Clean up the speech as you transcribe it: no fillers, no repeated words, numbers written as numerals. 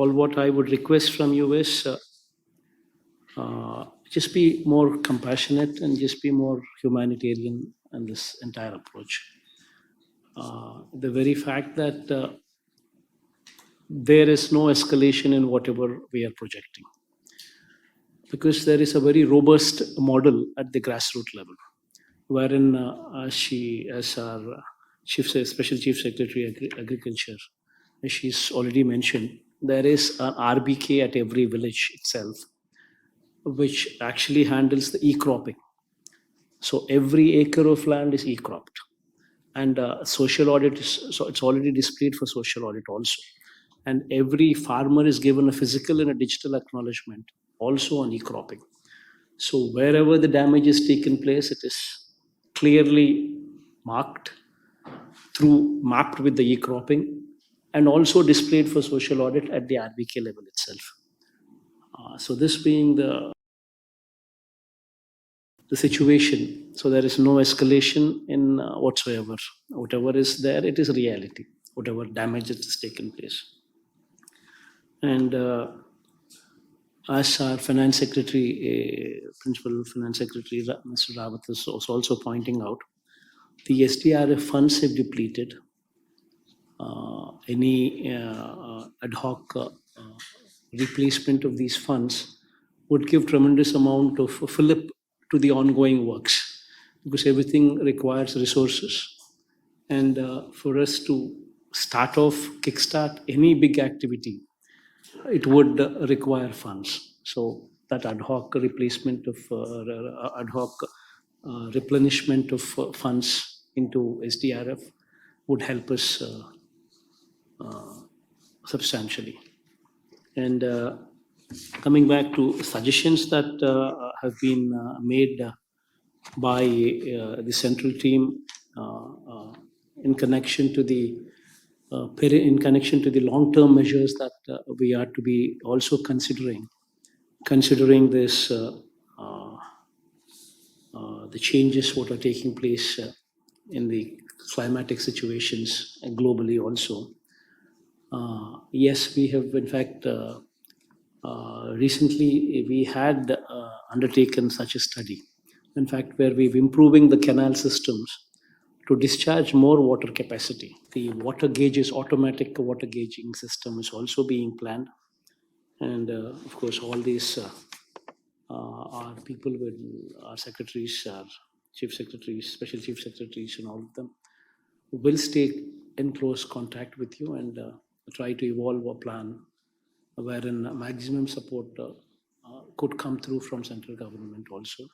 all what I would request from you is just be more compassionate and just be more humanitarian in this entire approach. The very fact that there is no escalation in whatever we are projecting, because there is a very robust model at the grassroots level, wherein as our Special Chief Secretary Agriculture, as she's already mentioned, there is an RBK at every village itself, which actually handles the e-cropping. So every acre of land is e-cropped, and social audit is, so it's already displayed for social audit also. And every farmer is given a physical and a digital acknowledgement also on e-cropping. So wherever the damage is taken place, it is clearly mapped with the e-cropping, and also displayed for social audit at the RBK level itself. So this being the situation, so there is no escalation in whatsoever. Whatever is there, it is reality, whatever damage that is taken place. And as our Finance Secretary, Principal Finance Secretary, Mr. Rawat is also pointing out, the SDRF funds have depleted. Any ad hoc replacement of these funds would give tremendous amount of fillip to the ongoing works, because everything requires resources. And for us to kickstart any big activity, it would require funds. So that ad hoc replacement of replenishment of funds into SDRF would help us substantially. And coming back to suggestions that have been made by the central team in connection to the long-term measures that we are to be also considering this the changes what are taking place in the climatic situations globally also. Yes, we have in fact recently we had undertaken such a study, in fact, where we've improving the canal systems to discharge more water capacity. The water gauges, automatic water gauging system is also being planned. And of course, all these our people with our secretaries, our chief secretaries, special chief secretaries, and all of them will stay in close contact with you and try to evolve a plan wherein maximum support could come through from central government also.